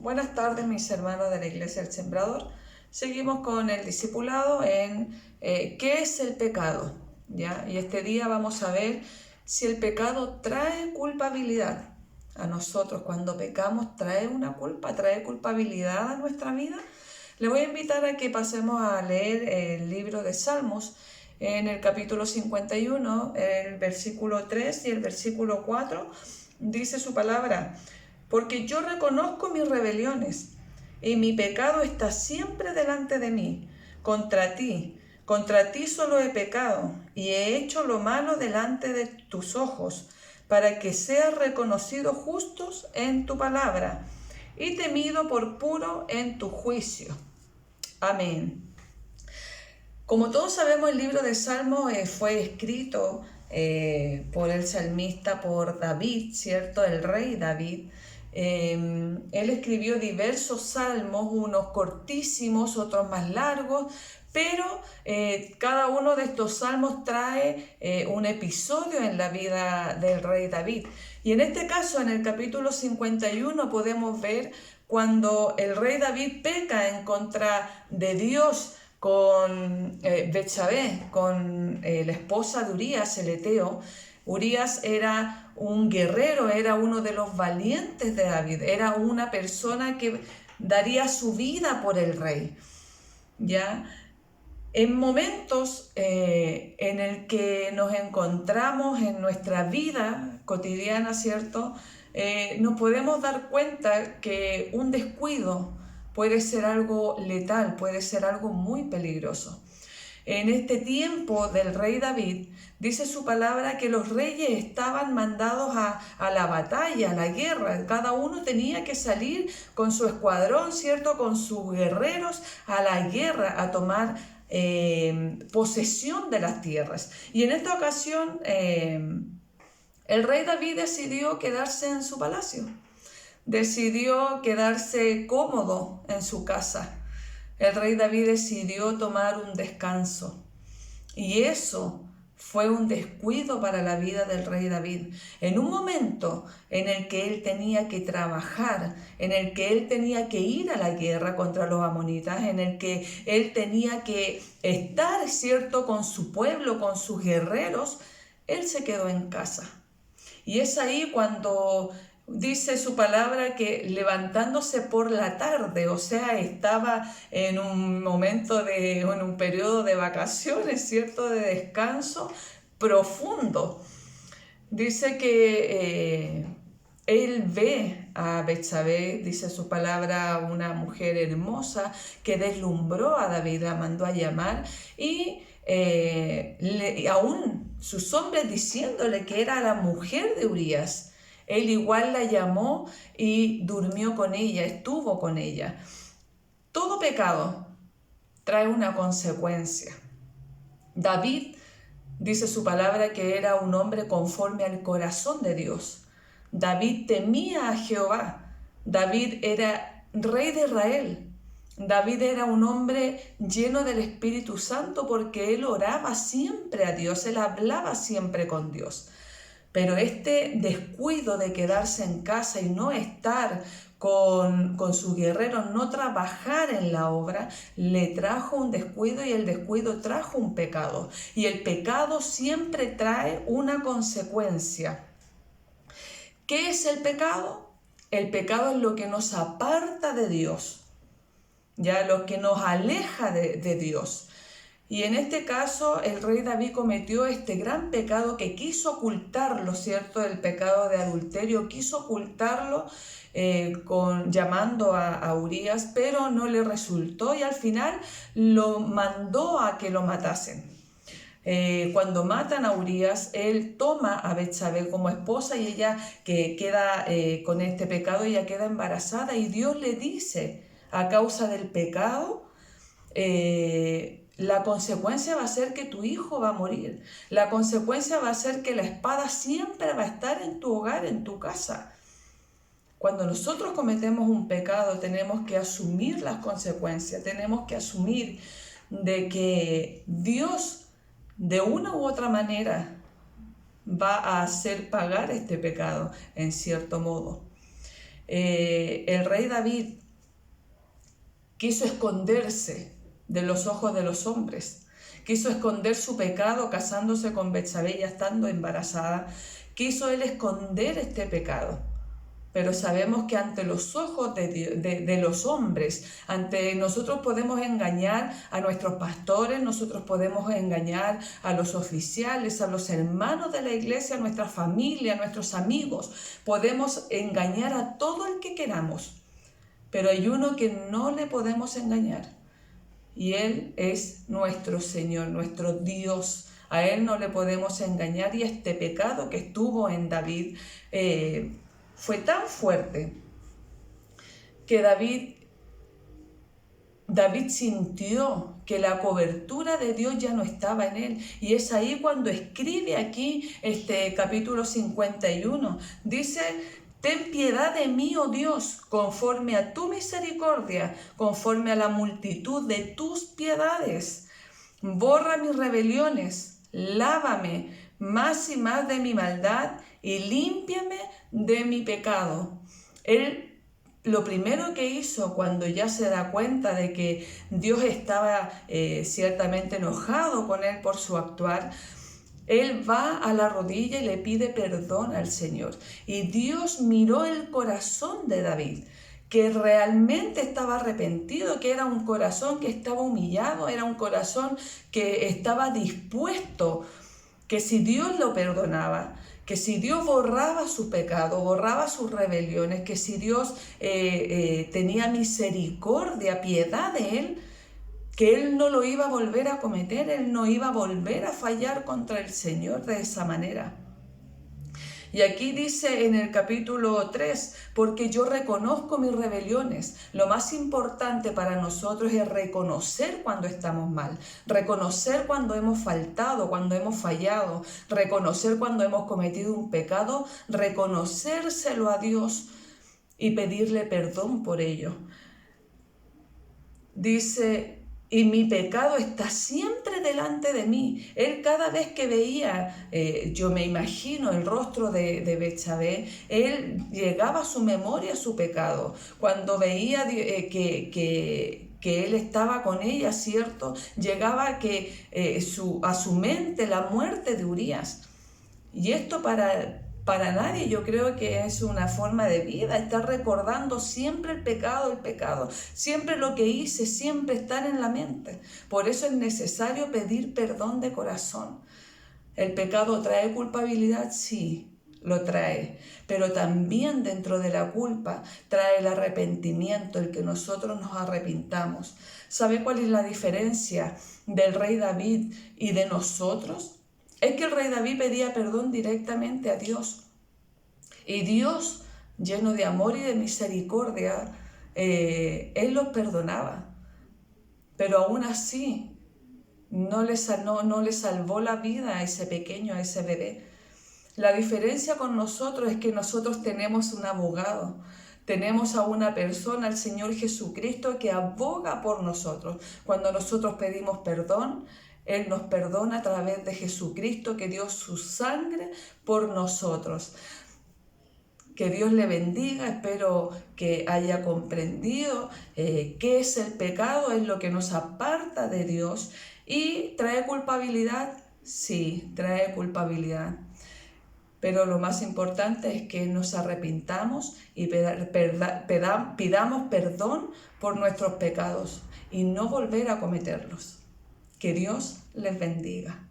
Buenas tardes, mis hermanos de la Iglesia del Sembrador. Seguimos con el discipulado en ¿qué es el pecado? ¿Ya? Y este día vamos a ver si el pecado trae culpabilidad a nosotros. Cuando pecamos, trae una culpa, trae culpabilidad a nuestra vida. Le voy a invitar a que pasemos a leer el libro de Salmos en el capítulo 51, el versículo 3 y el versículo 4. Dice su palabra: porque yo reconozco mis rebeliones, y mi pecado está siempre delante de mí. Contra ti solo he pecado, y he hecho lo malo delante de tus ojos, para que seas reconocido justos en tu palabra, y temido por puro en tu juicio. Amén. Como todos sabemos, el libro de Salmos fue escrito por el salmista, por David, ¿cierto? El rey David. Él escribió diversos salmos, unos cortísimos, otros más largos, pero cada uno de estos salmos trae un episodio en la vida del rey David. Y en este caso, en el capítulo 51, podemos ver cuando el rey David peca en contra de Dios con Betsabé, con la esposa de Urías, el eteo. Urías era un guerrero, era uno de los valientes de David, era una persona que daría su vida por el rey. ¿Ya? En momentos en el que nos encontramos en nuestra vida cotidiana, ¿cierto? Nos podemos dar cuenta que un descuido puede ser algo letal, puede ser algo muy peligroso. En este tiempo del rey David, dice su palabra que los reyes estaban mandados a la batalla, a la guerra. Cada uno tenía que salir con su escuadrón, ¿cierto? Con sus guerreros a la guerra, a tomar posesión de las tierras. Y en esta ocasión, el rey David decidió quedarse en su palacio. Decidió quedarse cómodo en su casa. El rey David decidió tomar un descanso. Y eso fue un descuido para la vida del rey David. En un momento en el que él tenía que trabajar, en el que él tenía que ir a la guerra contra los amonitas, en el que él tenía que estar, ¿cierto?, con su pueblo, con sus guerreros, él se quedó en casa. Y es ahí cuando dice su palabra que levantándose por la tarde, o sea, estaba en un momento en un periodo de vacaciones, ¿cierto?, de descanso profundo. Dice que él ve a Betsabé, dice su palabra, una mujer hermosa que deslumbró a David, la mandó a llamar y aún sus hombres diciéndole que era la mujer de Urías, él igual la llamó y durmió con ella, estuvo con ella. Todo pecado trae una consecuencia. David dice su palabra que era un hombre conforme al corazón de Dios. David temía a Jehová. David era rey de Israel. David era un hombre lleno del Espíritu Santo porque él oraba siempre a Dios, él hablaba siempre con Dios. Pero este descuido de quedarse en casa y no estar con sus guerreros, no trabajar en la obra, le trajo un descuido y el descuido trajo un pecado. Y el pecado siempre trae una consecuencia. ¿Qué es el pecado? El pecado es lo que nos aparta de Dios, ya lo que nos aleja de Dios. Y en este caso el rey David cometió este gran pecado que quiso ocultarlo, ¿cierto? El pecado de adulterio, quiso ocultarlo llamando a Urías, pero no le resultó y al final lo mandó a que lo matasen. Cuando matan a Urías, él toma a Betsabé como esposa y ella que queda con este pecado, ella queda embarazada y Dios le dice, a causa del pecado, la consecuencia va a ser que tu hijo va a morir. La consecuencia va a ser que la espada siempre va a estar en tu hogar, en tu casa. Cuando nosotros cometemos un pecado, tenemos que asumir las consecuencias, tenemos que asumir de que Dios, de una u otra manera, va a hacer pagar este pecado, en cierto modo. el rey David quiso esconderse de los ojos de los hombres, quiso esconder su pecado casándose con Betsabé y estando embarazada, quiso él esconder este pecado. Pero sabemos que ante los ojos de los hombres, ante nosotros podemos engañar a nuestros pastores, nosotros podemos engañar a los oficiales, a los hermanos de la iglesia, a nuestra familia, a nuestros amigos. Podemos engañar a todo el que queramos, pero hay uno que no le podemos engañar y Él es nuestro Señor, nuestro Dios. A Él no le podemos engañar y este pecado que estuvo en David fue tan fuerte que David sintió que la cobertura de Dios ya no estaba en él. Y es ahí cuando escribe aquí este capítulo 51. Dice: ten piedad de mí, oh Dios, conforme a tu misericordia, conforme a la multitud de tus piedades. Borra mis rebeliones, lávame más y más de mi maldad y límpiame de mi pecado. Él lo primero que hizo cuando ya se da cuenta de que Dios estaba ciertamente enojado con él por su actuar, él va a la rodilla y le pide perdón al Señor. Y Dios miró el corazón de David, que realmente estaba arrepentido, que era un corazón que estaba humillado, era un corazón que estaba dispuesto, que si Dios lo perdonaba, que si Dios borraba su pecado, borraba sus rebeliones, que si Dios tenía misericordia, piedad de él, que él no lo iba a volver a cometer, él no iba a volver a fallar contra el Señor de esa manera. Y aquí dice en el capítulo 3, porque yo reconozco mis rebeliones. Lo más importante para nosotros es reconocer cuando estamos mal, reconocer cuando hemos faltado, cuando hemos fallado, reconocer cuando hemos cometido un pecado, reconocérselo a Dios y pedirle perdón por ello. Dice: y mi pecado está siempre delante de mí. Él cada vez que veía, yo me imagino el rostro de Betsabé, él llegaba a su memoria su pecado. Cuando veía que él estaba con ella, ¿cierto? Llegaba a su mente la muerte de Urías. Y esto para nadie, yo creo que es una forma de vida, estar recordando siempre el pecado, siempre lo que hice, siempre estar en la mente. Por eso es necesario pedir perdón de corazón. ¿El pecado trae culpabilidad? Sí, lo trae, pero también dentro de la culpa trae el arrepentimiento, el que nosotros nos arrepintamos. ¿Sabe cuál es la diferencia del rey David y de nosotros? Es que el rey David pedía perdón directamente a Dios. Y Dios, lleno de amor y de misericordia, Él los perdonaba. Pero aún así, no le salvó la vida a ese pequeño, a ese bebé. La diferencia con nosotros es que nosotros tenemos un abogado. Tenemos a una persona, al Señor Jesucristo, que aboga por nosotros. Cuando nosotros pedimos perdón, Él nos perdona a través de Jesucristo, que dio su sangre por nosotros. Que Dios le bendiga, espero que haya comprendido qué es el pecado, es lo que nos aparta de Dios. ¿Y trae culpabilidad? Sí, trae culpabilidad. Pero lo más importante es que nos arrepintamos y pidamos perdón por nuestros pecados y no volver a cometerlos. Que Dios les bendiga.